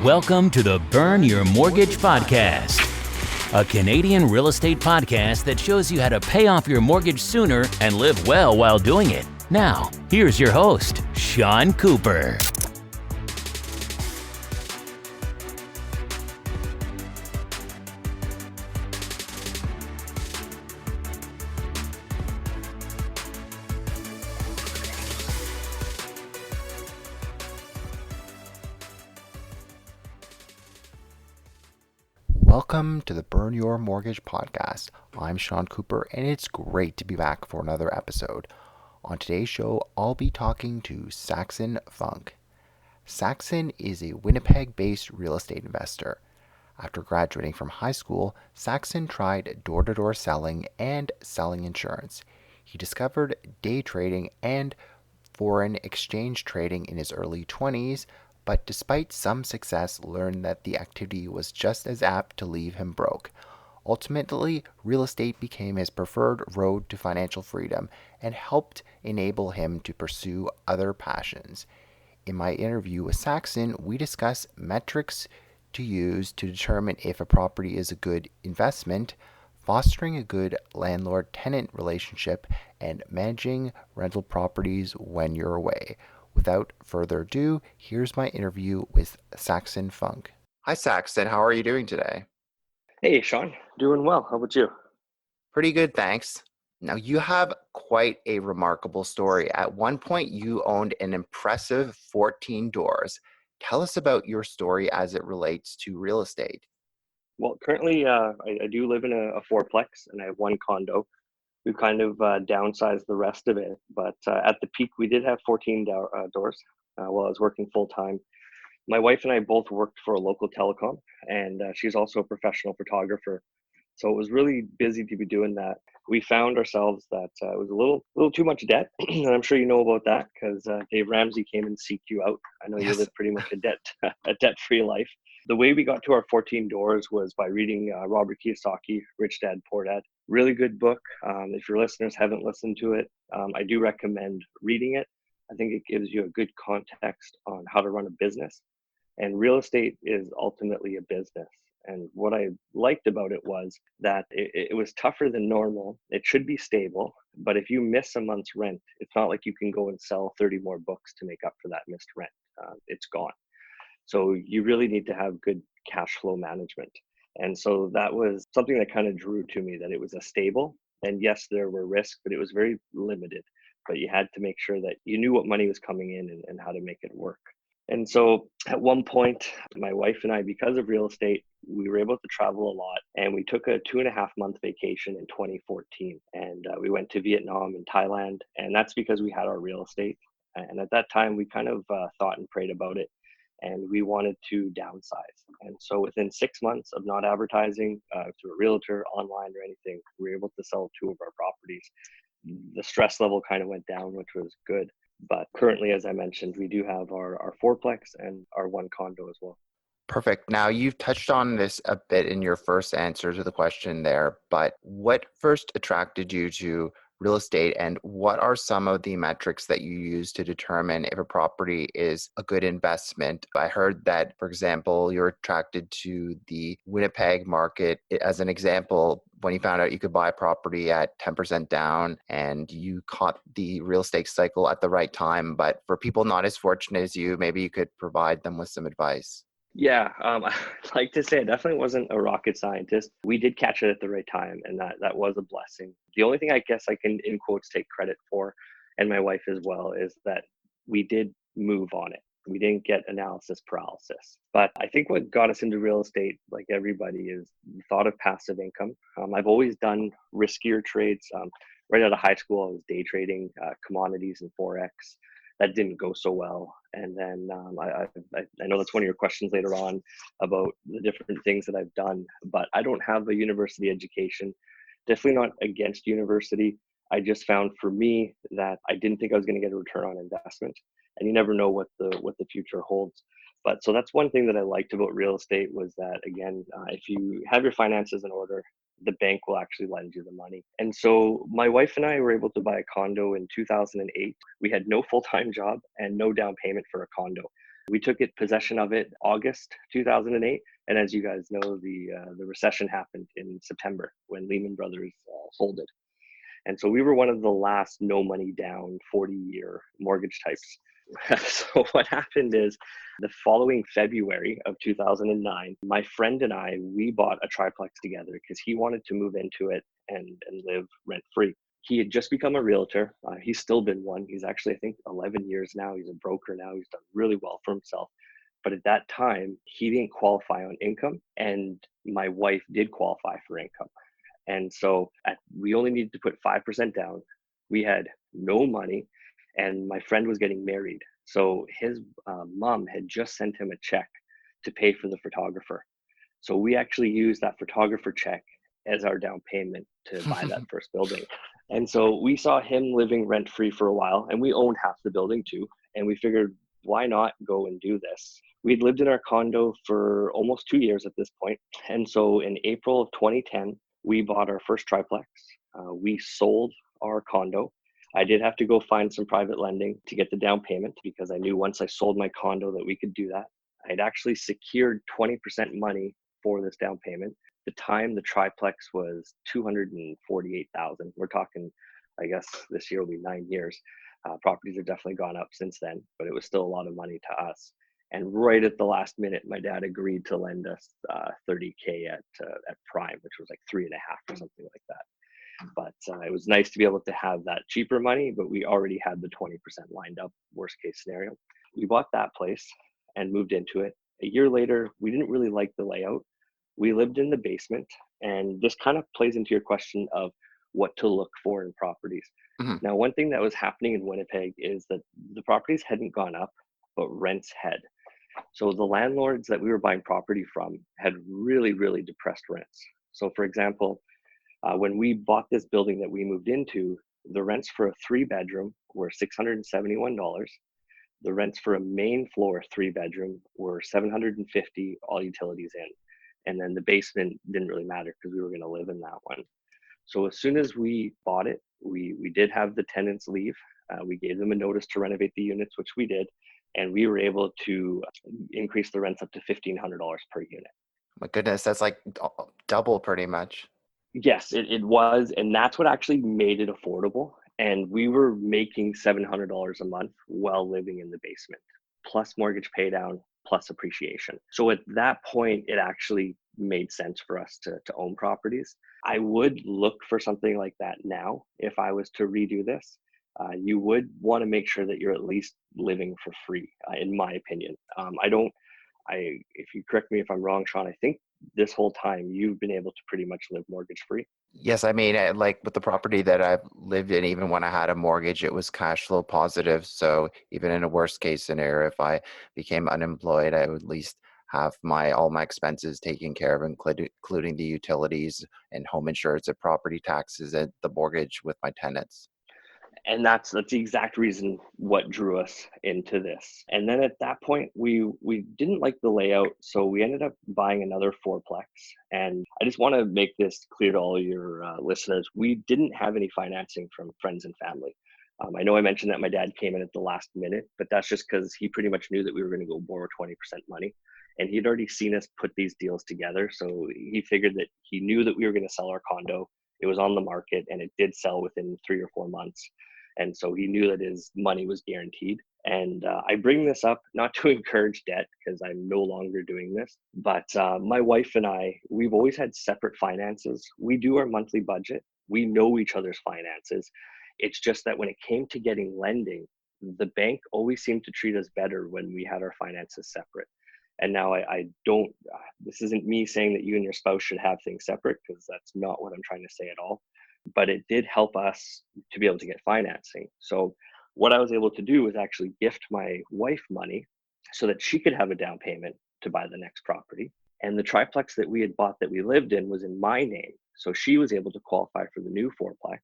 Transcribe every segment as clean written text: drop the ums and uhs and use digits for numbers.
Welcome to the Burn Your Mortgage Podcast, a Canadian real estate podcast that shows you how to pay off your mortgage sooner and live well while doing it. Now, here's your host, Sean Cooper. Welcome to the Burn Your Mortgage Podcast. I'm Sean Cooper, and it's great to be back for another episode. On today's show, I'll be talking to Saxon Funk. Saxon is a Winnipeg-based real estate investor. After graduating from high school, Saxon tried door-to-door selling and selling insurance. He discovered day trading and foreign exchange trading in his early 20s, but despite some success, learned that the activity was just as apt to leave him broke. Ultimately, real estate became his preferred road to financial freedom and helped enable him to pursue other passions. In my interview with Saxon, we discuss metrics to use to determine if a property is a good investment, fostering a good landlord-tenant relationship, and managing rental properties when you're away. Without further ado, here's my interview with Saxon Funk. Hi, Saxon. How are you doing today? Hey, Sean. Doing well. How about you? Pretty good, thanks. Now, you have quite a remarkable story. At one point, you owned an impressive 14 doors. Tell us about your story as it relates to real estate. Well, currently, I do live in a fourplex, and I have one condo. We've kind of downsized the rest of it, but at the peak, we did have 14 doors while I was working full time. My wife and I both worked for a local telecom, and she's also a professional photographer. So it was really busy to be doing that. We found ourselves that it was a little too much debt, and I'm sure you know about that because Dave Ramsey came and seeked you out. I know Yes. you live pretty much a debt-free life. The way we got to our 14 doors was by reading Robert Kiyosaki, Rich Dad, Poor Dad. Really good book. If your listeners haven't listened to it, I do recommend reading it. I think it gives you a good context on how to run a business. And real estate is ultimately a business. And what I liked about it was that it was tougher than normal. It should be stable. But if you miss a month's rent, it's not like you can go and sell 30 more books to make up for that missed rent. It's gone. So you really need to have good cash flow management. And so that was something that kind of drew to me, that it was a stable. And yes, there were risks, but it was very limited. But you had to make sure that you knew what money was coming in and how to make it work. And so at one point, my wife and I, because of real estate, we were able to travel a lot. And we took a 2.5-month vacation in 2014. And we went to Vietnam and Thailand. And that's because we had our real estate. And at that time, we kind of thought and prayed about it. And we wanted to downsize. And so within 6 months of not advertising through a realtor, online, or anything, we were able to sell 2 of our properties. The stress level kind of went down, which was good. But currently, as I mentioned, we do have our fourplex and our one condo as well. Perfect. Now, you've touched on this a bit in your first answer to the question there, but what first attracted you to real estate, and what are some of the metrics that you use to determine if a property is a good investment? I heard that, for example, you're attracted to the Winnipeg market as an example when you found out you could buy a property at 10% down and you caught the real estate cycle at the right time. But for people not as fortunate as you, maybe you could provide them with some advice. Yeah, I'd like to say I definitely wasn't a rocket scientist. We did catch it at the right time, and that was a blessing. The only thing I guess I can, in quotes, take credit for, and my wife as well, is that we did move on it. We didn't get analysis paralysis. But I think what got us into real estate, like everybody, is the thought of passive income. I've always done riskier trades. Right out of high school, I was day trading commodities and Forex. That didn't go so well. And then I know that's one of your questions later on about the different things that I've done, but I don't have a university education. Definitely not against university. I just found for me that I didn't think I was going to get a return on investment, and you never know what the future holds. But so that's one thing that I liked about real estate was that, again, if you have your finances in order, the bank will actually lend you the money. And so my wife and I were able to buy a condo in 2008. We had no full-time job and no down payment for a condo. We took possession of it August 2008. And as you guys know, the recession happened in September when Lehman Brothers folded. And so we were one of the last no money down 40-year mortgage types. So what happened is the following February of 2009, my friend and I, we bought a triplex together because he wanted to move into it and live rent free. He had just become a realtor. He's still been one. He's actually, I think, 11 years now. He's a broker now. He's done really well for himself. But at that time, he didn't qualify on income, and my wife did qualify for income. And so we only needed to put 5% down. We had no money, and my friend was getting married. So his mom had just sent him a check to pay for the photographer. So we actually used that photographer check as our down payment to buy that first building. And so we saw him living rent free for a while, and we owned half the building too. And we figured, why not go and do this? We'd lived in our condo for almost 2 years at this point. And so in April of 2010, we bought our first triplex. We sold our condo. I did have to go find some private lending to get the down payment because I knew once I sold my condo that we could do that. I'd actually secured 20% money for this down payment. At the time, the triplex was $248,000. We're talking, I guess this year will be 9 years. Properties have definitely gone up since then, but it was still a lot of money to us. And right at the last minute, my dad agreed to lend us $30K at prime, which was like 3.5 or something like that. But it was nice to be able to have that cheaper money, but we already had the 20% lined up, worst case scenario. We bought that place and moved into it. A year later, we didn't really like the layout. We lived in the basement, and this kind of plays into your question of what to look for in properties. Mm-hmm. Now, one thing that was happening in Winnipeg is that the properties hadn't gone up, but rents had. So the landlords that we were buying property from had really, really depressed rents. So for example, when we bought this building that we moved into, the rents for a 3-bedroom were $671. The rents for a main floor 3-bedroom were $750, all utilities in. And then the basement didn't really matter because we were going to live in that one. So as soon as we bought it, we did have the tenants leave. We gave them a notice to renovate the units, which we did. And we were able to increase the rents up to $1,500 per unit. My goodness, that's like double pretty much. Yes, it was. And that's what actually made it affordable. And we were making $700 a month while living in the basement, plus mortgage pay down, plus appreciation. So at that point, it actually made sense for us to own properties. I would look for something like that now if I was to redo this. You would want to make sure that you're at least living for free, in my opinion. If you correct me if I'm wrong, Sean, I think this whole time you've been able to pretty much live mortgage free. Yes, I mean, like with the property that I've lived in, even when I had a mortgage, it was cash flow positive. So even in a worst case scenario, if I became unemployed, I would at least have all my expenses taken care of, including the utilities and home insurance and property taxes and the mortgage with my tenants. And that's the exact reason what drew us into this. And then at that point, we didn't like the layout, so we ended up buying another fourplex. And I just want to make this clear to all your listeners: we didn't have any financing from friends and family. I know I mentioned that my dad came in at the last minute, but that's just because he pretty much knew that we were going to go borrow 20% money. And he'd already seen us put these deals together. So he figured that he knew that we were going to sell our condo. It was on the market and it did sell within 3 or 4 months. And so he knew that his money was guaranteed. And I bring this up not to encourage debt because I'm no longer doing this, but my wife and I, we've always had separate finances. We do our monthly budget. We know each other's finances. It's just that when it came to getting lending, the bank always seemed to treat us better when we had our finances separate. And now I don't, this isn't me saying that you and your spouse should have things separate, because that's not what I'm trying to say at all. But it did help us to be able to get financing. So what I was able to do was actually gift my wife money so that she could have a down payment to buy the next property. And the triplex that we had bought that we lived in was in my name. So she was able to qualify for the new fourplex.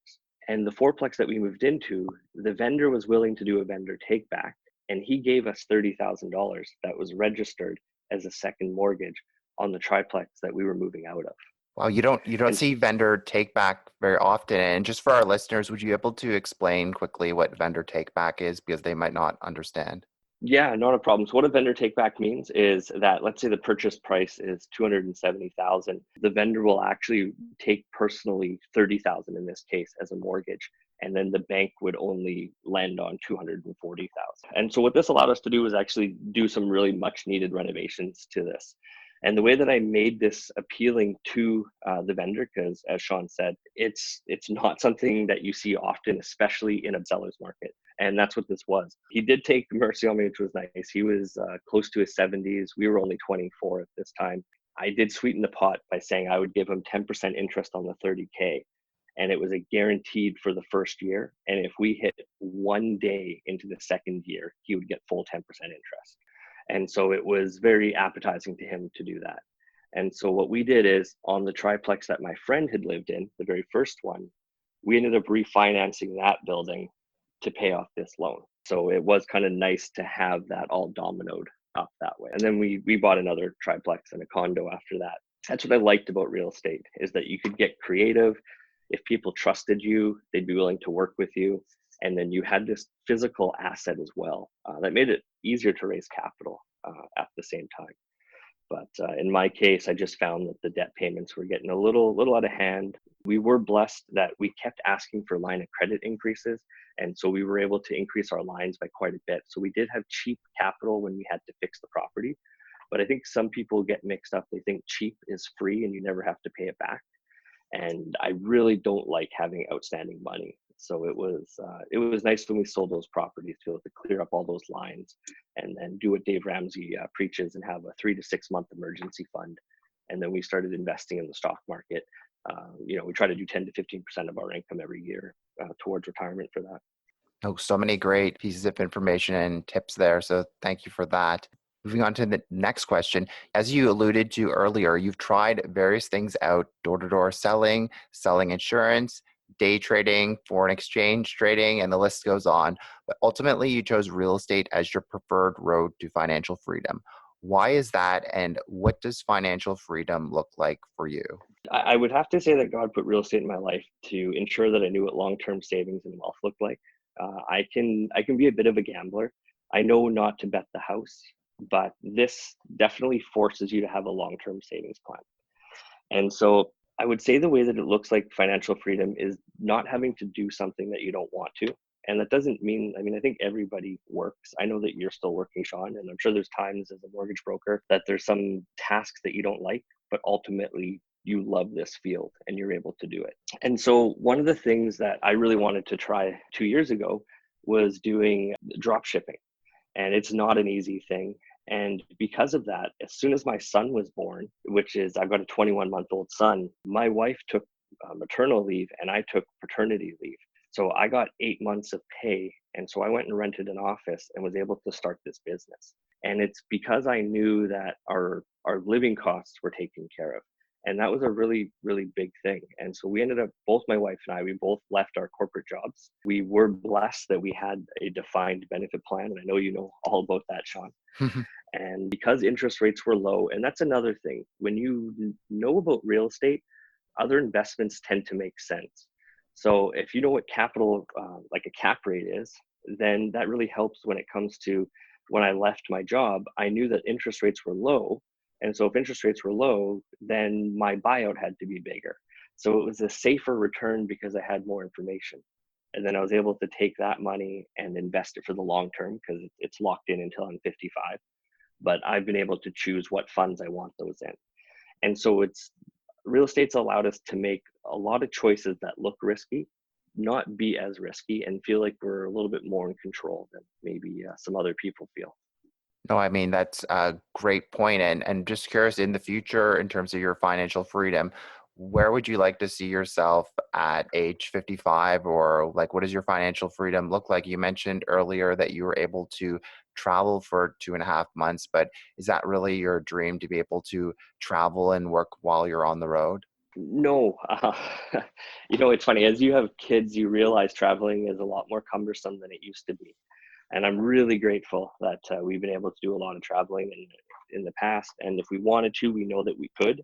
And the fourplex that we moved into, the vendor was willing to do a vendor take back. And he gave us $30,000 that was registered as a second mortgage on the triplex that we were moving out of. Wow, you don't see vendor take back very often. And just for our listeners, would you be able to explain quickly what vendor take back is, because they might not understand? Yeah, not a problem. So what a vendor take back means is that, let's say the purchase price is 270,000. The vendor will actually take personally 30,000 in this case as a mortgage. And then the bank would only lend on 240,000. And so what this allowed us to do was actually do some really much needed renovations to this. And the way that I made this appealing to the vendor, because as Sean said, it's not something that you see often, especially in a seller's market. And that's what this was. He did take mercy on me, which was nice. He was close to his 70s. We were only 24 at this time. I did sweeten the pot by saying I would give him 10% interest on the 30K. And it was a guaranteed for the first year. And if we hit one day into the second year, he would get full 10% interest. And so it was very appetizing to him to do that. And so what we did is, on the triplex that my friend had lived in, the very first one, we ended up refinancing that building to pay off this loan. So it was kind of nice to have that all dominoed up that way. And then we bought another triplex and a condo after that. That's what I liked about real estate, is that you could get creative. If people trusted you, they'd be willing to work with you. And then you had this physical asset as well that made it easier to raise capital at the same time. But in my case, I just found that the debt payments were getting a little out of hand. We were blessed that we kept asking for line of credit increases. And so we were able to increase our lines by quite a bit. So we did have cheap capital when we had to fix the property. But I think some people get mixed up. They think cheap is free and you never have to pay it back. And I really don't like having outstanding money. So it was nice when we sold those properties to be able to clear up all those lines and then do what Dave Ramsey preaches and have a 3 to 6 month emergency fund. And then we started investing in the stock market. We try to do 10 to 15% of our income every year towards retirement for that. Oh, so many great pieces of information and tips there. So thank you for that. Moving on to the next question. As you alluded to earlier, you've tried various things out: door-to-door selling, selling insurance, day trading, foreign exchange trading, and the list goes on. But ultimately, you chose real estate as your preferred road to financial freedom. Why is that, and what does financial freedom look like for you? I would have to say that God put real estate in my life to ensure that I knew what long-term savings and wealth looked like. I can be a bit of a gambler. I know not to bet the house, but this definitely forces you to have a long-term savings plan. And so I would say the way that it looks like financial freedom is not having to do something that you don't want to. And that doesn't mean, I think everybody works. I know that you're still working, Sean, and I'm sure there's times as a mortgage broker that there's some tasks that you don't like, but ultimately you love this field and you're able to do it. And so one of the things that I really wanted to try 2 years ago was doing drop shipping. And it's not an easy thing. And because of that, as soon as my son was born, which is, I've got a 21-month-old son, my wife took maternal leave and I took paternity leave. So I got 8 months of pay. And so I went and rented an office and was able to start this business. And it's because I knew that our living costs were taken care of. And that was a really, really big thing. And so we ended up, both my wife and I, we both left our corporate jobs. We were blessed that we had a defined benefit plan. And I know you know all about that, Sean. And because interest rates were low, and that's another thing, when you know about real estate, other investments tend to make sense. So if you know what capital, like a cap rate is, then that really helps when it comes to when I left my job. I knew that interest rates were low. And so if interest rates were low, then my buyout had to be bigger. So it was a safer return because I had more information. And then I was able to take that money and invest it for the long term because it's locked in until I'm 55. But I've been able to choose what funds I want those in. And so real estate's allowed us to make a lot of choices that look risky, not be as risky, and feel like we're a little bit more in control than maybe some other people feel. No, that's a great point. And just curious, in the future, in terms of your financial freedom, where would you like to see yourself at age 55? Or like, what does your financial freedom look like? You mentioned earlier that you were able to travel for 2.5 months, but is that really your dream, to be able to travel and work while you're on the road? No, it's funny. As you have kids, you realize traveling is a lot more cumbersome than it used to be. And I'm really grateful that we've been able to do a lot of traveling in the past. And if we wanted to, we know that we could.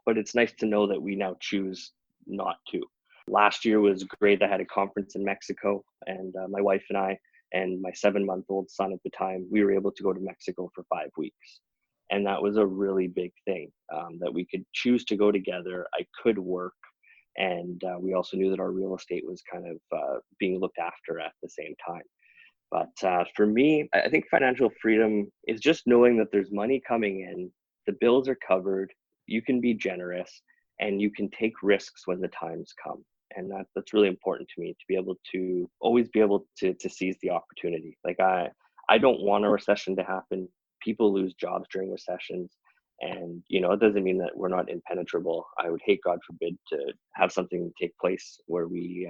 But it's nice to know that we now choose not to. Last year was great. I had a conference in Mexico, and my wife and I, and my 7-month-old son at the time, we were able to go to Mexico for 5 weeks. And that was a really big thing, that we could choose to go together. I could work. And we also knew that our real estate was kind of being looked after at the same time. But for me, I think financial freedom is just knowing that there's money coming in, the bills are covered, you can be generous, and you can take risks when the times come. And that's really important to me, to be able to always be able to seize the opportunity. Like I don't want a recession to happen. People lose jobs during recessions. And, it doesn't mean that we're not impenetrable. I would hate, God forbid, to have something take place where we,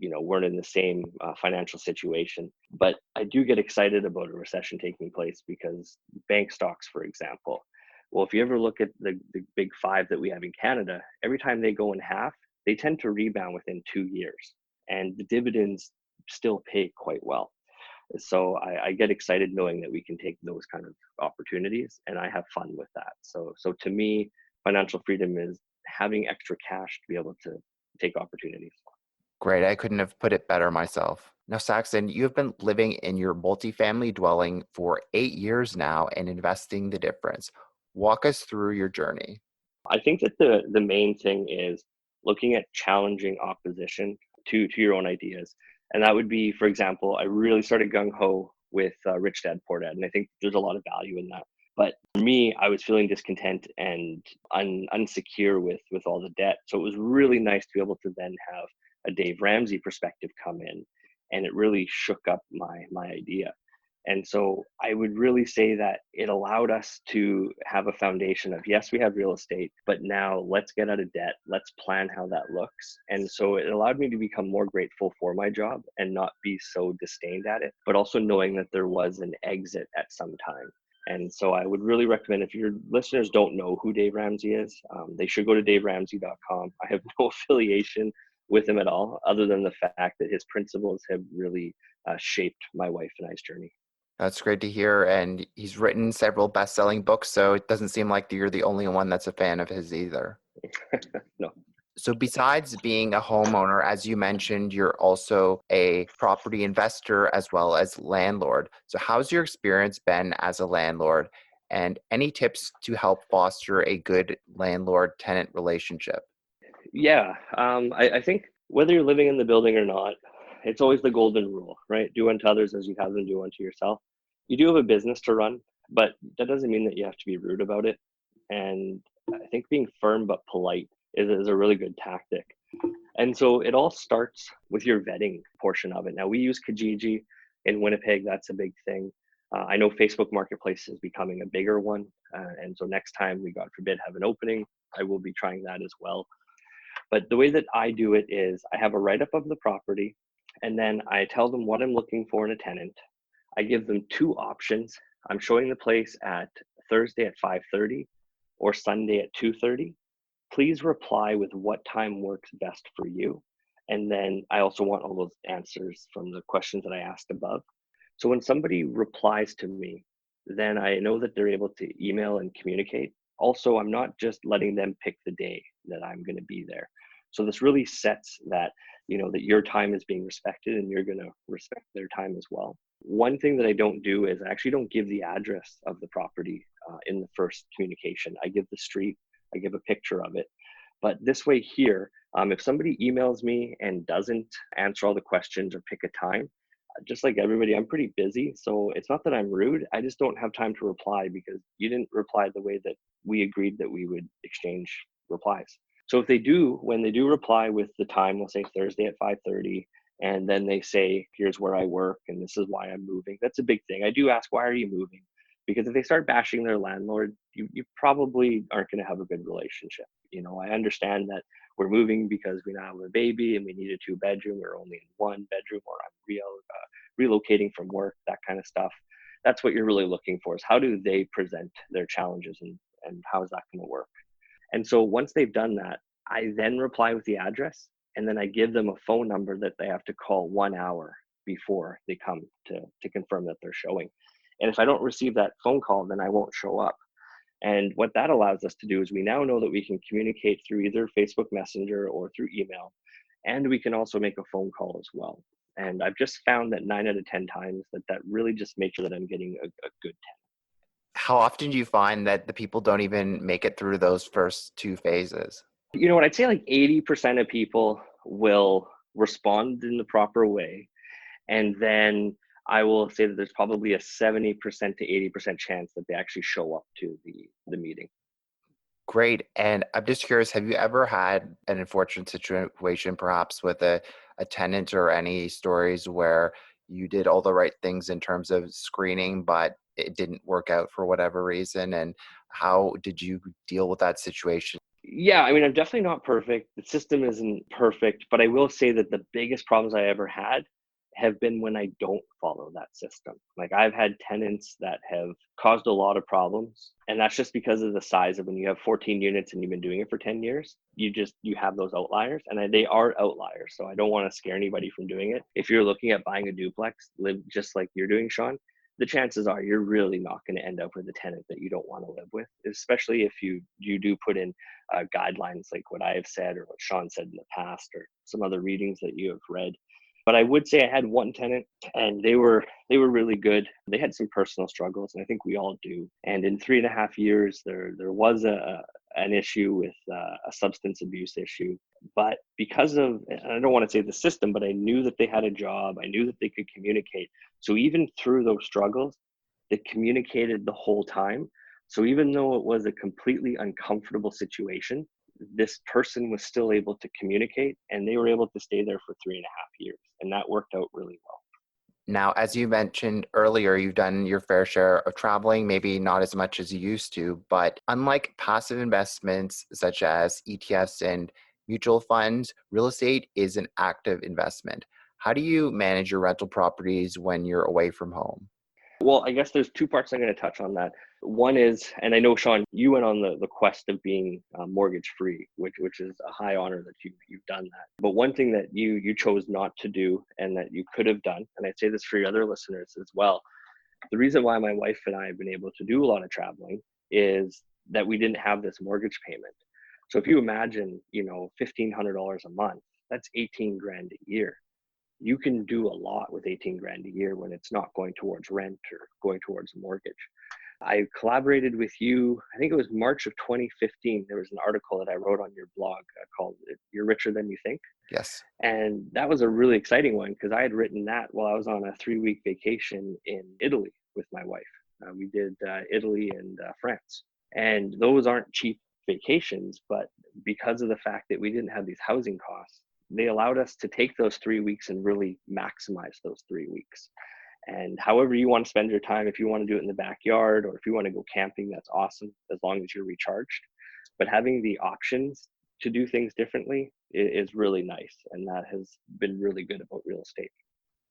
weren't in the same financial situation. But I do get excited about a recession taking place because bank stocks, for example, well, if you ever look at the big five that we have in Canada, every time they go in half, they tend to rebound within 2 years. And the dividends still pay quite well. So I get excited knowing that we can take those kind of opportunities, and I have fun with that. So to me, financial freedom is having extra cash to be able to take opportunities. Great. I couldn't have put it better myself. Now, Saxon, you have been living in your multifamily dwelling for 8 years now and investing the difference. Walk us through your journey. I think that the main thing is looking at challenging opposition to your own ideas. And that would be, for example, I really started gung-ho with Rich Dad Poor Dad, and I think there's a lot of value in that. But for me, I was feeling discontent and unsecure with all the debt. So it was really nice to be able to then have a Dave Ramsey perspective come in, and it really shook up my idea. And so I would really say that it allowed us to have a foundation of, yes, we have real estate, but now let's get out of debt. Let's plan how that looks. And so it allowed me to become more grateful for my job and not be so disdained at it, but also knowing that there was an exit at some time. And so I would really recommend, if your listeners don't know who Dave Ramsey is, they should go to daveramsey.com. I have no affiliation with him at all, other than the fact that his principles have really shaped my wife and I's journey. That's great to hear. And he's written several best-selling books, so it doesn't seem like you're the only one that's a fan of his either. No. So besides being a homeowner, as you mentioned, you're also a property investor as well as landlord. So how's your experience been as a landlord? And any tips to help foster a good landlord-tenant relationship? Yeah, I think whether you're living in the building or not, it's always the golden rule, right? Do unto others as you have them do unto yourself. You do have a business to run, but that doesn't mean that you have to be rude about it. And I think being firm but polite is a really good tactic. And so it all starts with your vetting portion of it. Now, we use Kijiji in Winnipeg. That's a big thing. I know Facebook Marketplace is becoming a bigger one. And so next time we, God forbid, have an opening, I will be trying that as well. But the way that I do it is I have a write-up of the property, and then I tell them what I'm looking for in a tenant. I give them 2 options. I'm showing the place at Thursday at 5:30 or Sunday at 2:30. Please reply with what time works best for you. And then I also want all those answers from the questions that I asked above. So when somebody replies to me, then I know that they're able to email and communicate. Also, I'm not just letting them pick the day that I'm going to be there. So this really sets that, that your time is being respected and you're going to respect their time as well. One thing that I don't do is I actually don't give the address of the property in the first communication. I give the street, I give a picture of it. But this way here, if somebody emails me and doesn't answer all the questions or pick a time, just like everybody, I'm pretty busy. So it's not that I'm rude. I just don't have time to reply because you didn't reply the way that we agreed that we would exchange replies. So if they do, when they do reply with the time, we'll say Thursday at 5:30, and then they say, here's where I work and this is why I'm moving. That's a big thing. I do ask, why are you moving? Because if they start bashing their landlord, you probably aren't going to have a good relationship. I understand that we're moving because we now have a baby and we need a 2-bedroom. We're only in 1 bedroom, or I'm relocating from work, that kind of stuff. That's what you're really looking for, is how do they present their challenges and how is that going to work? And so once they've done that, I then reply with the address, and then I give them a phone number that they have to call 1 hour before they come to confirm that they're showing. And if I don't receive that phone call, then I won't show up. And what that allows us to do is we now know that we can communicate through either Facebook Messenger or through email, and we can also make a phone call as well. And I've just found that 9 out of 10 times that really just makes sure that I'm getting a good How often do you find that the people don't even make it through those first two phases? You know what? I'd say like 80% of people will respond in the proper way. And then I will say that there's probably a 70% to 80% chance that they actually show up to the meeting. Great. And I'm just curious, have you ever had an unfortunate situation, perhaps with a tenant, or any stories where you did all the right things in terms of screening, but it didn't work out for whatever reason? And how did you deal with that situation? Yeah, I mean, I'm definitely not perfect. The system isn't perfect, but I will say that the biggest problems I ever had have been when I don't follow that system. Like I've had tenants that have caused a lot of problems, and that's just because of the size of when you have 14 units and you've been doing it for 10 years, you have those outliers, and they are outliers. So I don't want to scare anybody from doing it. If you're looking at buying a duplex, live just like you're doing, Sean, the chances are you're really not going to end up with a tenant that you don't want to live with, especially if you do put in guidelines like what I have said or what Sean said in the past or some other readings that you have read. But I would say I had one tenant, and they were really good. They had some personal struggles, and I think we all do. And in 3.5 years, there was an issue with a substance abuse issue. But because of, and I don't want to say the system, but I knew that they had a job. I knew that they could communicate. So even through those struggles, they communicated the whole time. So even though it was a completely uncomfortable situation, this person was still able to communicate, and they were able to stay there for 3.5 years. And that worked out really well. Now, as you mentioned earlier, you've done your fair share of traveling, maybe not as much as you used to, but unlike passive investments such as ETFs and mutual funds, real estate is an active investment. How do you manage your rental properties when you're away from home? Well, I guess there's two parts I'm going to touch on that. One is, and I know, Sean, you went on the quest of being mortgage free, which is a high honor that you've done that. But one thing that you chose not to do and that you could have done, and I say this for your other listeners as well, the reason why my wife and I have been able to do a lot of traveling is that we didn't have this mortgage payment. So if you imagine, $1,500 a month, that's 18 grand a year. You can do a lot with 18 grand a year when it's not going towards rent or going towards a mortgage. I collaborated with you, I think it was March of 2015. There was an article that I wrote on your blog called You're Richer Than You Think. Yes. And that was a really exciting one because I had written that while I was on a 3-week vacation in Italy with my wife. We did Italy and France. And those aren't cheap vacations, but because of the fact that we didn't have these housing costs, they allowed us to take those 3 weeks and really maximize those 3 weeks. And however you want to spend your time, if you want to do it in the backyard or if you want to go camping, that's awesome as long as you're recharged. But having the options to do things differently is really nice. And that has been really good about real estate.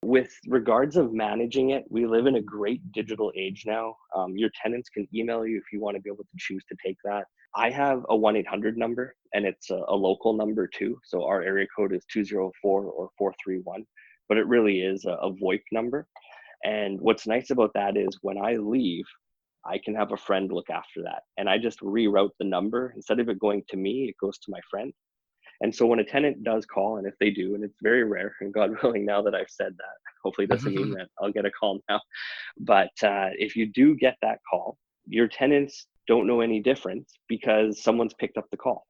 With regards of managing it, we live in a great digital age now. Your tenants can email you if you want to be able to choose to take that. I have a 1-800 number, and it's a local number too. So our area code is 204 or 431, but it really is a VoIP number. And what's nice about that is when I leave, I can have a friend look after that. And I just reroute the number. Instead of it going to me, it goes to my friend. And so when a tenant does call, and if they do, and it's very rare, and God willing, now that I've said that, hopefully it doesn't mean that I'll get a call now. But if you do get that call, your tenants don't know any difference because someone's picked up the call.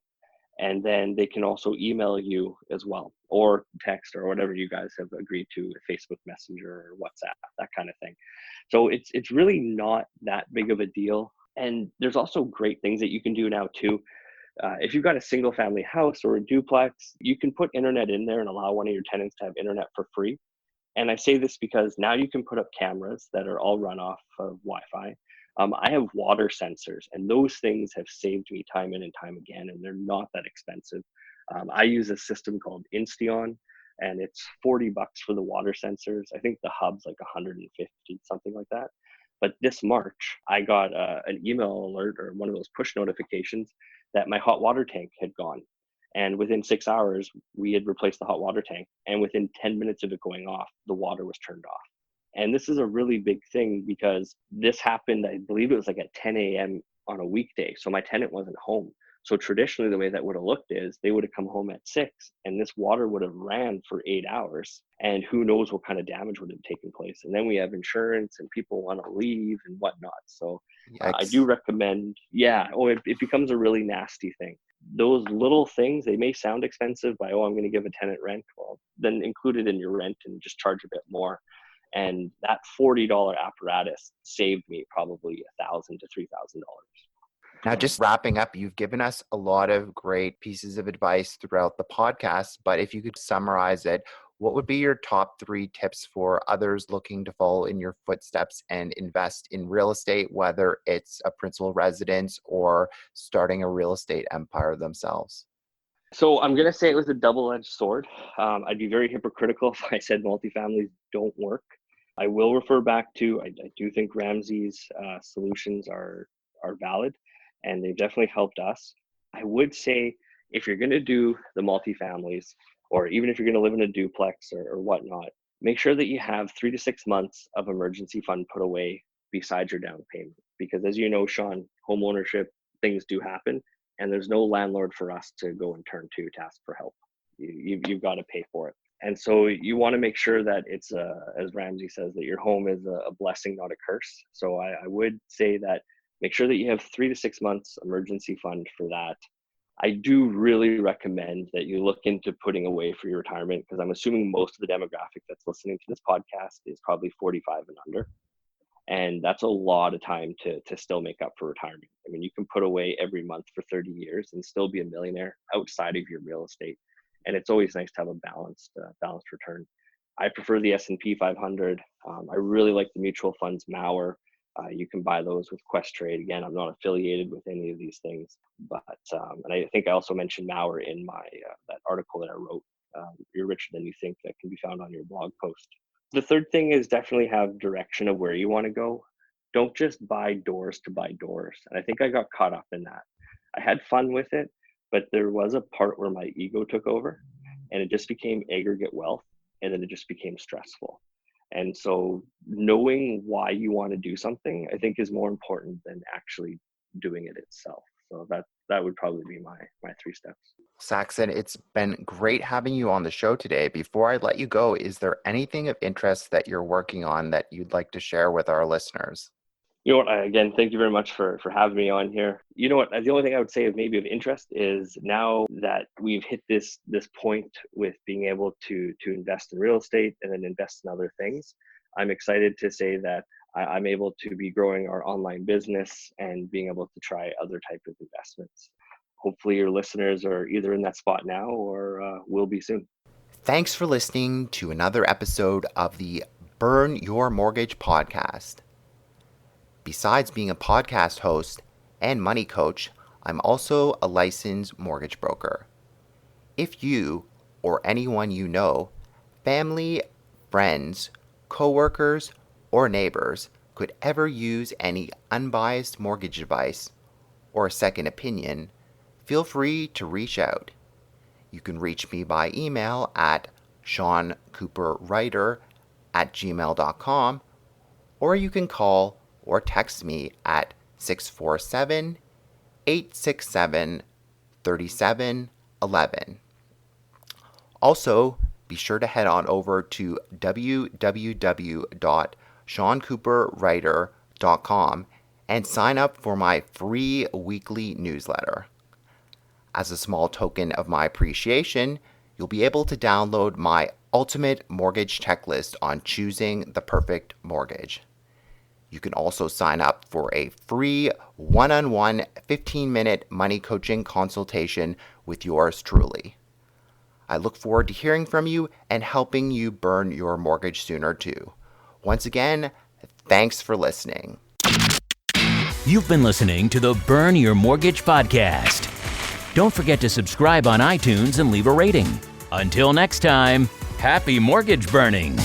And then they can also email you as well, or text, or whatever you guys have agreed to, Facebook Messenger or WhatsApp, that kind of thing. So it's really not that big of a deal. And there's also great things that you can do now too. If you've got a single family house or a duplex, you can put internet in there and allow one of your tenants to have internet for free. And I say this because now you can put up cameras that are all run off of Wi-Fi. I have water sensors, and those things have saved me time in and time again, and they're not that expensive. I use a system called Insteon, and it's $40 for the water sensors. I think the hub's like 150, something like that. But this March, I got an email alert or one of those push notifications that my hot water tank had gone. And within 6 hours, we had replaced the hot water tank. And within 10 minutes of it going off, the water was turned off. And this is a really big thing because this happened, I believe it was like at 10 a.m. on a weekday. So my tenant wasn't home. So traditionally, the way that would have looked is they would have come home at 6 and this water would have ran for 8 hours. And who knows what kind of damage would have taken place. And then we have insurance and people want to leave and whatnot. So I do recommend, it becomes a really nasty thing. Those little things, they may sound expensive by, I'm going to give a tenant rent. Well, then include it in your rent and just charge a bit more. And that $40 apparatus saved me probably $1,000 to $3,000. Now, just wrapping up, you've given us a lot of great pieces of advice throughout the podcast, but if you could summarize it, what would be your top 3 tips for others looking to follow in your footsteps and invest in real estate, whether it's a principal residence or starting a real estate empire themselves? So I'm going to say it was a double-edged sword. I'd be very hypocritical if I said multifamilies don't work. I will refer back to, I do think Ramsey's solutions are valid, and they've definitely helped us. I would say if you're going to do the multifamilies, or even if you're going to live in a duplex or whatnot, make sure that you have 3 to 6 months of emergency fund put away besides your down payment. Because as you know, Sean, home ownership, things do happen, and there's no landlord for us to go and turn to ask for help. You've got to pay for it. And so you want to make sure that it's, as Ramsey says, that your home is a blessing, not a curse. So I would say that make sure that you have 3 to 6 months emergency fund for that. I do really recommend that you look into putting away for your retirement, because I'm assuming most of the demographic that's listening to this podcast is probably 45 and under. And that's a lot of time to still make up for retirement. I mean, you can put away every month for 30 years and still be a millionaire outside of your real estate. And it's always nice to have a balanced return. I prefer the S&P 500. I really like the mutual funds Mauer. You can buy those with Questrade. Again, I'm not affiliated with any of these things, but and I think I also mentioned Mauer in my that article that I wrote. You're richer than you think, that can be found on your blog post. The third thing is definitely have direction of where you want to go. Don't just buy doors to buy doors. And I think I got caught up in that. I had fun with it, but there was a part where my ego took over, and it just became aggregate wealth, and then it just became stressful. And so knowing why you want to do something, I think, is more important than actually doing it itself. So that would probably be my 3 steps. Saxon, it's been great having you on the show today. Before I let you go, is there anything of interest that you're working on that you'd like to share with our listeners? You know what, again, thank you very much for having me on here. You know what, the only thing I would say of maybe of interest is now that we've hit this point with being able to invest in real estate and then invest in other things, I'm excited to say that I'm able to be growing our online business and being able to try other type of investments. Hopefully your listeners are either in that spot now or will be soon. Thanks for listening to another episode of the Burn Your Mortgage podcast. Besides being a podcast host and money coach, I'm also a licensed mortgage broker. If you or anyone you know, family, friends, coworkers, or neighbors could ever use any unbiased mortgage advice or a second opinion, feel free to reach out. You can reach me by email at seancooperwriter@gmail.com, or you can call or text me at 647-867-3711. Also, be sure to head on over to www.seancooperwriter.com and sign up for my free weekly newsletter. As a small token of my appreciation, you'll be able to download my ultimate mortgage checklist on choosing the perfect mortgage. You can also sign up for a free one-on-one 15-minute money coaching consultation with yours truly. I look forward to hearing from you and helping you burn your mortgage sooner too. Once again, thanks for listening. You've been listening to the Burn Your Mortgage podcast. Don't forget to subscribe on iTunes and leave a rating. Until next time, happy mortgage burning.